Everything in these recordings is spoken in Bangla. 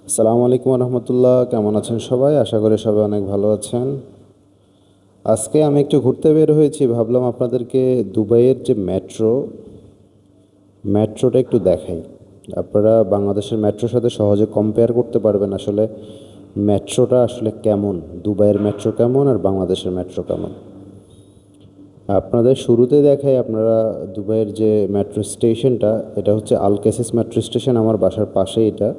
আসসালামু আলাইকুম রহমতুল্লাহ, কেমন আছেন সবাই? আশা করি সবাই অনেক ভালো আছেন। আজকে আমি একটু ঘুরতে বের হয়েছি, ভাবলাম আপনাদেরকে দুবাইয়ের যে মেট্রোটা একটু দেখাই। আপনারা বাংলাদেশের মেট্রোর সাথে সহজে কম্পেয়ার করতে পারবেন আসলে মেট্রোটা আসলে কেমন, দুবাইয়ের মেট্রো কেমন আর বাংলাদেশের মেট্রো কেমন। আপনাদের শুরুতে দেখাই, আপনারা দুবাইয়ের যে মেট্রো স্টেশনটা, এটা হচ্ছে আল কেসিস মেট্রো স্টেশন, আমার বাসার পাশেই এটা।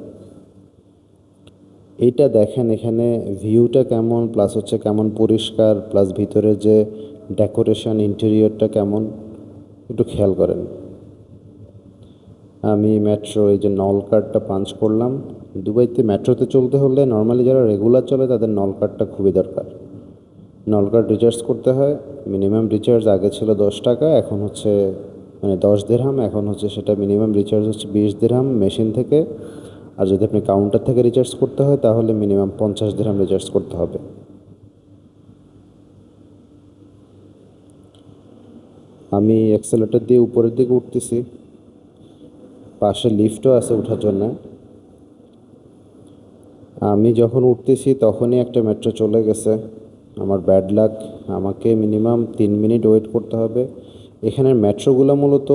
এইটা দেখেন, এখানে ভিউটা কেমন, প্লাস হচ্ছে কেমন পরিষ্কার, প্লাস ভিতরে যে ডেকোরেশন ইন্টেরিয়রটা কেমন, একটু খেয়াল করেন। আমি মেট্রো এই যে নল কার্ডটা পাঞ্চ করলাম। দুবাইতে মেট্রোতে চলতে হলে নর্মালি যারা রেগুলার চলে তাদের নল কার্ডটা খুবই দরকার। নল কার্ড রিচার্জ করতে হয়। মিনিমাম রিচার্জ আগে ছিল 10 টাকা, এখন হচ্ছে মানে 10 দিরহাম, এখন হচ্ছে সেটা মিনিমাম রিচার্জ হচ্ছে 20 দিরহাম মেশিন থেকে। আর যদি আপনি কাউন্টার থেকে রিচার্জ করতে হয় তাহলে মিনিমাম 50 দিরহাম রিচার্জ করতে হবে। আমি অ্যাক্সেলেটর দিয়ে উপরের দিকে উঠতেছি, পাশে লিফটও আছে ওঠার জন্য। আমি যখন উঠতেছি তখনই একটা মেট্রো চলে গেছে। আমার ব্যাড লাক, আমাকে মিনিমাম 3 মিনিট ওয়েট করতে হবে। এখানের মেট্রোগুলো মূলত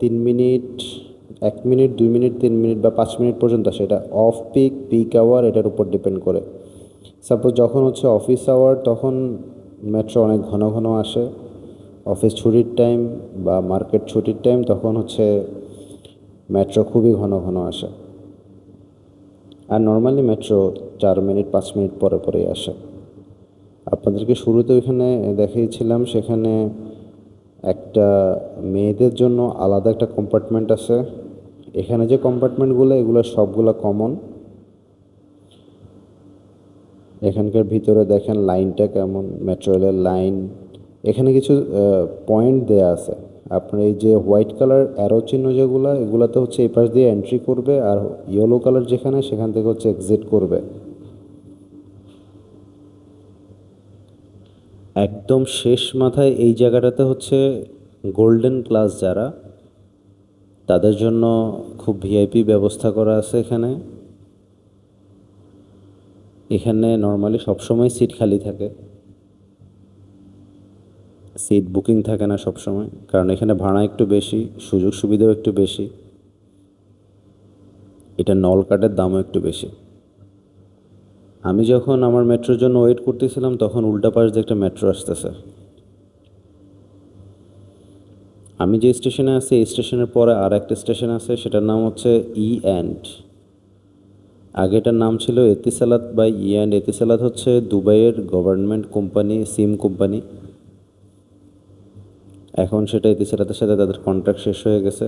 3 মিনিট, 1 মিনিট, 2 মিনিট, 3 মিনিট বা 5 মিনিট পর্যন্ত আসে। এটা অফ পিক, পিক আওয়ার, এটার উপর ডিপেন্ড করে। সাপোজ যখন হচ্ছে অফিস আওয়ার তখন মেট্রো অনেক ঘন ঘন আসে। অফিস ছুটির টাইম বা মার্কেট ছুটির টাইম তখন হচ্ছে মেট্রো খুবই ঘন ঘন আসে। আর নর্মালি মেট্রো 4 মিনিট 5 মিনিট পরে পরেই আসে। আপনাদেরকে শুরুতে ওইখানে দেখিয়েছিলাম, সেখানে একটা মেয়েদের জন্য আলাদা একটা কম্পার্টমেন্ট আছে। এখানে যে কম্পার্টমেন্টগুলো এগুলো সবগুলো কমন। এখানকার ভিতরে দেখেন লাইনটা কেমন, মেট্রো রেলের লাইন। এখানে কিছু পয়েন্ট দেয়া আছে। আপনার এই যে হোয়াইট কালার অ্যারো চিহ্ন যেগুলো, এগুলাতে হচ্ছে এই পাশ দিয়ে এন্ট্রি করবে, আর ইয়েলো কালার যেখানে সেখান থেকে হচ্ছে এক্সিট করবে। একদম শেষ মাথায় এই জায়গাটাতে হচ্ছে গোল্ডেন ক্লাস যারা, তাদের জন্য খুব ভিআইপি ব্যবস্থা করা আছে এখানে। এখানে নর্মালি সবসময় সিট খালি থাকে, সিট বুকিং থাকে না সব সময়, কারণ এখানে ভাড়া একটু বেশি, সুযোগ সুবিধাও একটু বেশি, এটা নল কার্ডের দামও একটু বেশি। আমি যখন আমার মেট্রোর জন্য ওয়েট করতেছিলাম তখন উল্টা পাশ দিয়ে একটা মেট্রো আসতেছে। আমি যে স্টেশনে আছি এই স্টেশনের পরে আর একটা স্টেশন আছে, সেটার নাম হচ্ছে ই অ্যান্ড। আগে এটার নাম ছিল এতিসালাত বাই ই অ্যান্ড। এতিসালাত হচ্ছে দুবাইয়ের গভর্নমেন্ট কোম্পানি, সিম কোম্পানি। এখন সেটা এতিসালাতের সাথে তাদের কন্ট্রাক্ট শেষ হয়ে গেছে।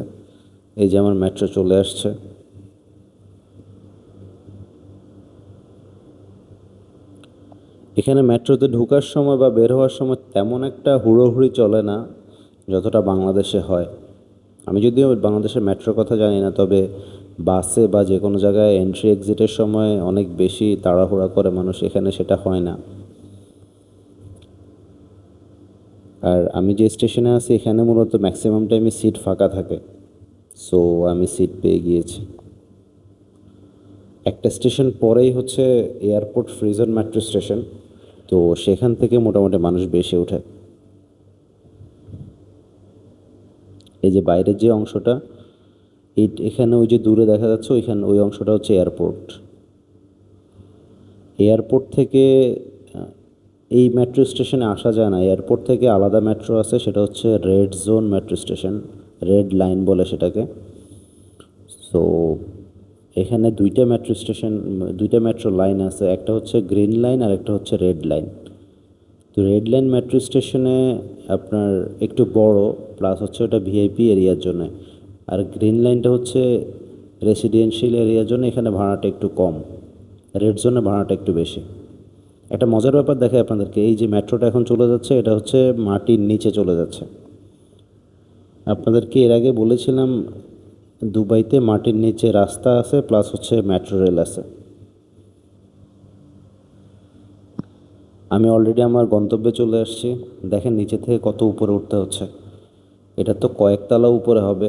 এই যে আমার মেট্রো চলে আসছে। এখানে মেট্রোতে ঢোকার সময় বা বের হওয়ার সময় তেমন একটা হুড়োহুড়ি চলে না যতটা বাংলাদেশে হয়। আমি যদিও বাংলাদেশের মেট্রোর কথা জানি না, তবে বাসে বা যে কোনো জায়গায় এন্ট্রি এক্সিটের সময় অনেক বেশি তাড়াহুড়া করে মানুষ, এখানে সেটা হয় না। আর আমি যে স্টেশনে আছি এখানে মূলত ম্যাক্সিমাম টাইমে সিট ফাঁকা থাকে, সো আমি সিট পেয়ে গিয়েছি। একটা স্টেশন পরেই হচ্ছে এয়ারপোর্ট ফ্রিজন মেট্রো স্টেশন, তো সেখান থেকে মোটামুটি মানুষ বেশি ওঠে। এই যে বাইরের যে অংশটা, এখানে ওই যে দূরে দেখা যাচ্ছে ওইখানে ওই অংশটা হচ্ছে এয়ারপোর্ট। এয়ারপোর্ট থেকে আহ, এই মেট্রো স্টেশনে আসা যায় না। এয়ারপোর্ট থেকে আলাদা মেট্রো আছে, সেটা হচ্ছে red zone metro station, red line বলে সেটাকে। সো এখানে দুইটা মেট্রো লাইন আছে, একটা হচ্ছে গ্রিন লাইন আর একটা হচ্ছে রেড লাইন। তো রেড লাইন মেট্রো স্টেশনে আপনার একটু বড়, প্লাস হচ্ছে ওটা ভিআইপি এরিয়ার জন্য। আর গ্রিন লাইনটা হচ্ছে রেসিডেন্সিয়াল এরিয়ার জন্য, এখানে ভাড়াটা একটু কম। রেড জোনে ভাড়াটা একটু বেশি। একটা মজার ব্যাপার দেখায় আপনাদেরকে, এই যে মেট্রোটা এখন চলে যাচ্ছে এটা হচ্ছে মাটির নিচে চলে যাচ্ছে। আপনাদেরকে এর আগে বলেছিলাম দুবাইতে মাটির নিচে রাস্তা আছে, প্লাস হচ্ছে মেট্রো রেল আছে। আমি অলরেডি আমার গন্তব্যে চলে আসছি। দেখেন নিচে থেকে কত উপরে উঠতে হচ্ছে, এটা তো কয়েকতলা উপরে হবে।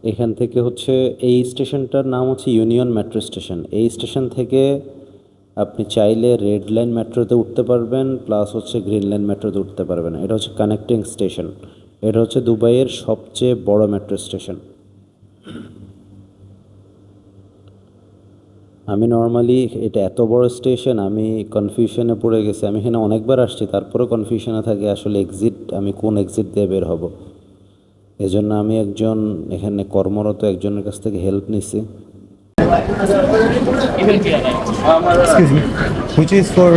এখান থেকে হচ্ছে এই স্টেশনটার নাম হচ্ছে ইউনিয়ন মেট্রো স্টেশন। এই স্টেশন থেকে আপনি চাইলে রেড লাইন মেট্রোতে উঠতে পারবেন, প্লাস হচ্ছে গ্রিন লাইন মেট্রোতে উঠতে পারবেন। এটা হচ্ছে কানেক্টিং স্টেশন। এটা হচ্ছে দুবাইয়ের সবচেয়ে বড় মেট্রো স্টেশন। আমি নর্মালি এটা এত বড় স্টেশন, আমি কনফিউশনে পড়ে গেছি। আমি এখানে অনেকবার আসছি, তারপরেও কনফিউশনে থাকি আসলে আমি কোন এক্সিট দিয়ে বের হব। এজন্য আমি এখানে কর্মরত একজনের কাছ থেকে হেল্প নিছি। Excuse me, which is for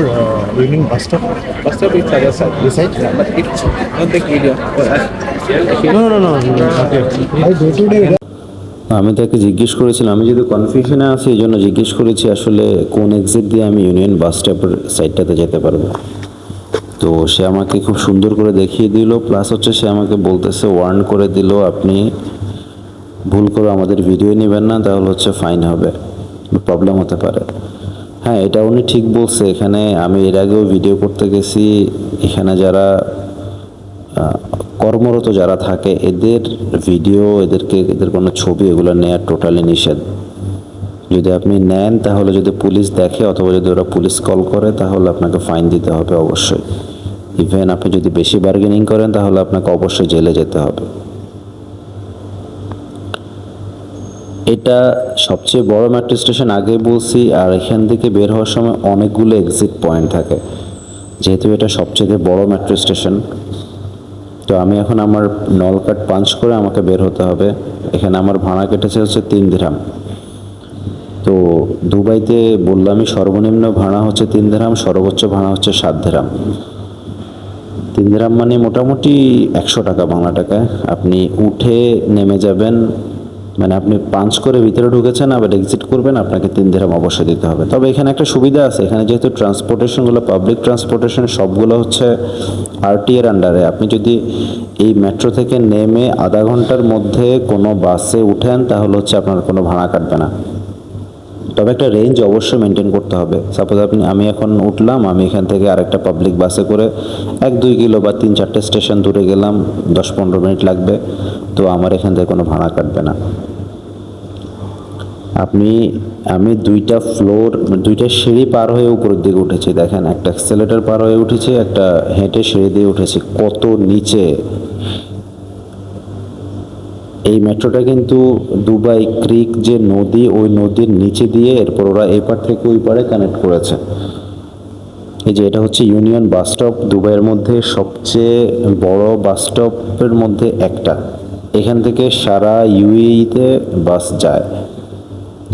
Union bus stop? Bus stop is other side. This side? Yeah, but it's not take video. No, not yet. I go to the আমি তাকে জিজ্ঞেস করেছিলাম, আমি যদি কনফিউশনে আছি এই জন্য জিজ্ঞেস করেছি আসলে কোন এক্সিট দিয়ে আমি ইউনিয়ন বাস স্টপের সাইডটাতে যেতে পারবো। তো সে আমাকে খুব সুন্দর করে দেখিয়ে দিল, প্লাস হচ্ছে সে আমাকে বলতেছে, ওয়ার্ন করে দিল, আপনি ভুল করে আমাদের ভিডিও নেবেন না, তাহলে হচ্ছে ফাইন হবে, প্রবলেম হতে পারে। হ্যাঁ, এটা উনি ঠিক বলছে। এখানে আমি এর আগেও ভিডিও করতে গেছি, এখানে যারা কর্মরত যারা থাকে এদের ভিডিও, এদের কোনো ছবি এগুলো নেওয়া টোটালি নিষেধ। যদি আপনি নেন তাহলে যদি পুলিশ দেখে অথবা যদি ওরা পুলিশ কল করে তাহলে আপনাকে ফাইন দিতে হবে অবশ্যই। ইভেন আপনি যদি বেশি বার্গেনিং করেন তাহলে আপনাকে অবশ্যই জেলে যেতে হবে। এটা সবচেয়ে বড় মেট্রো স্টেশন, আগে বলছি। আর এখান থেকে বের হওয়ার সময় অনেকগুলো এক্সিট পয়েন্ট থাকে, যেহেতু এটা সবচেয়ে বড় মেট্রো স্টেশন। তো আমি এখন আমার নল কার্ড পাঞ্চ করে আমাকে বের হতে হবে। এখানে আমার ভাড়া কেটেছে হচ্ছে 3 দিরহাম। তো দুবাইতে বললামই সর্বনিম্ন ভাড়া হচ্ছে 3 দিরহাম, সর্বোচ্চ ভাড়া হচ্ছে 7 দিরহাম। 3 দিরহাম মানে মোটামুটি 100 টাকা বাংলা টাকায়। আপনি উঠে নেমে যাবেন, মানে আপনি পাঞ্চ করে ভিতরে ঢুকেছেন আবার এক্সিট করবেন, আপনাকে 3 দিরহাম অবশ্যই দিতে হবে। তবে এখানে একটা সুবিধা আছে, এখানে যেহেতু ট্রান্সপোর্টেশনগুলো পাবলিক ট্রান্সপোর্টেশন সবগুলো হচ্ছে আরটি এর আন্ডারে। আপনি যদি এই মেট্রো থেকে নেমে আধা ঘন্টার মধ্যে কোনো বাসে উঠেন তাহলে হচ্ছে আপনার কোনো ভাড়া কাটবে না। তবে একটা রেঞ্জ অবশ্যই মেনটেন করতে হবে। সাপোজ আমি এখন উঠলাম, আমি এখান থেকে আরেকটা পাবলিক বাসে করে 1-2 কিলো বা 3-4টে স্টেশন দূরে গেলাম, 10-15 মিনিট লাগবে, তো আমার এখান থেকে কোনো ভাড়া কাটবে না। আমি 2টা সিঁড়ি পার হয়ে উপরের দিকে উঠেছি। দেখেন, একটা এক্সেলেটর পার হয়ে উঠেছি, একটা হেঁটে সিঁড়ি দিয়ে উঠেছি। কত নিচে! এই মেট্রোটা কিন্তু দুবাই ক্রিক যে নদী, ওই নদীর নিচে দিয়ে এরপর ওরা এই পার থেকে ওই পারে কানেক্ট করেছে। এই যে এটা হচ্ছে ইউনিয়ন বাস স্টপ, দুবাইয়ের মধ্যে সবচেয়ে বড় বাস স্টপের মধ্যে একটা। এখান থেকে সারা ইউএইতে বাস যায়,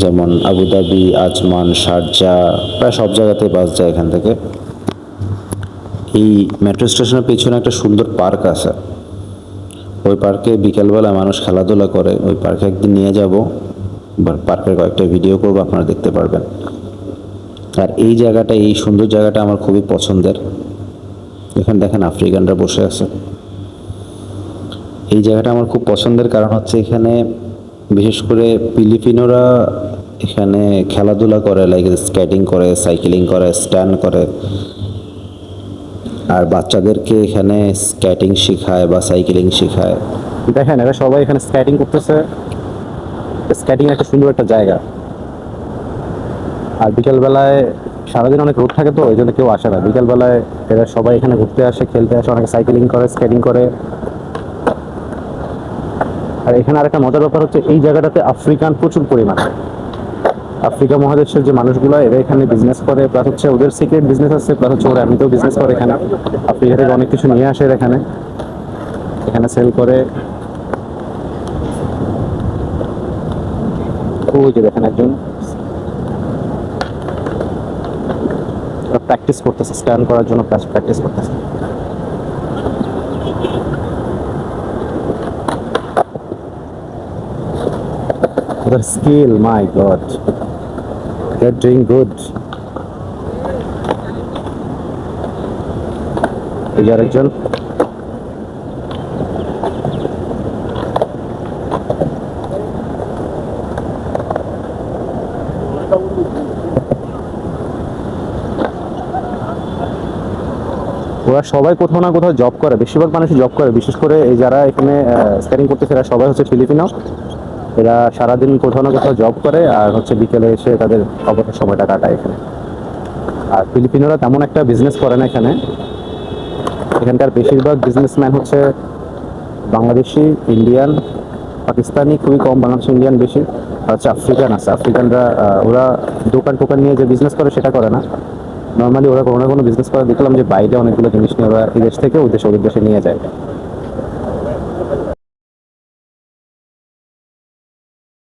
যেমন আবুধাবি, আজমান, শারজা, প্রায় সব জায়গাতে বাস যায় এখান থেকে। এই মেট্রো স্টেশনের পেছনে একটা সুন্দর পার্ক আছে, ওই পার্কে বিকেলবেলা মানুষ খেলাধুলা করে। ওই পার্কে একদিন নিয়ে যাব, পার্কের কয়েকটা ভিডিও করব, আপনারা দেখতে পারবেন। আর এই জায়গাটা, এই সুন্দর জায়গাটা আমার খুবই পছন্দের। এখানে দেখেন আফ্রিকানরা বসে আছে। এই জায়গাটা আমার খুব পছন্দের কারণ হচ্ছে এখানে বিশেষ করে ফিলিপিনোরা এখানে খেলাধুলা করে, লাইক স্কেটিং করে, সাইকেলিং করে, স্ট্যান্ড করে। আর বাচ্চাদেরকে এখানে স্কেটিং শেখায় বা সাইকেলিং শেখায়। দেখেন, এরা সবাই এখানে স্কেটিং করতেছে। স্কেটিং একটা সুন্দর একটা জায়গা। আর বিকেলবেলায় সারাদিন অনেক রোদ থাকে, তো এই জন্য কেউ আসে না। বিকেলবেলায় এরা সবাই এখানে ঘুরতে আসে, খেলতে আসে, অনেকে সাইকেলিং করে, স্কেটিং করে। আর এখানে আরেকটা মজার ব্যাপার হচ্ছে এই জায়গাটাতে আফ্রিকান প্রচুর পরিমাণে। আফ্রিকা মহাদেশের যে মানুষগুলো এরা এখানে বিজনেস করে, প্লাস হচ্ছে ওদের সিক্রেট বিজনেস আছে, প্লাস হচ্ছে ওরা এমনিতেও বিজনেস করে এখানে। আফ্রিকা থেকে অনেক কিছু নিয়ে আসে এখানে সেল করে। ওই যে দেখেন একজন প্র্যাকটিস করতেছে, স্ক্যান করার জন্য প্র্যাকটিস করতেছে। Their skill, my God, they're doing good. এই যে আরেকজন। ওরা সবাই কোথাও না কোথাও জব করে, বেশিরভাগ মানুষই জব করে। বিশেষ করে এই যারা এখানে স্ক্যানিং করতেছে এরা সবাই হচ্ছে ফিলিপিনো। এরা সারাদিন কোথাও না কোথাও জব করে আর হচ্ছে বিকেলে এসে তাদের অবসর সময়টা কাটায় এখানে। আর ফিলিপিনোরা তেমন একটা বিজনেস করে না এখানে। এখানকার বেশিরভাগ বিজনেসম্যান হচ্ছে বাংলাদেশি, ইন্ডিয়ান, পাকিস্তানি খুবই কম, বাংলাদেশি ইন্ডিয়ান বেশি, আর হচ্ছে আফ্রিকান আছে। আফ্রিকানরা ওরা দোকান টোকান নিয়ে যে বিজনেস করে সেটা করে না। নর্মালি ওরা কোনো না কোনো বিজনেস করে, দেখলাম যে বাইরে অনেকগুলো জিনিস নিয়ে ওরা এই দেশ থেকে ওই দেশে নিয়ে যায়।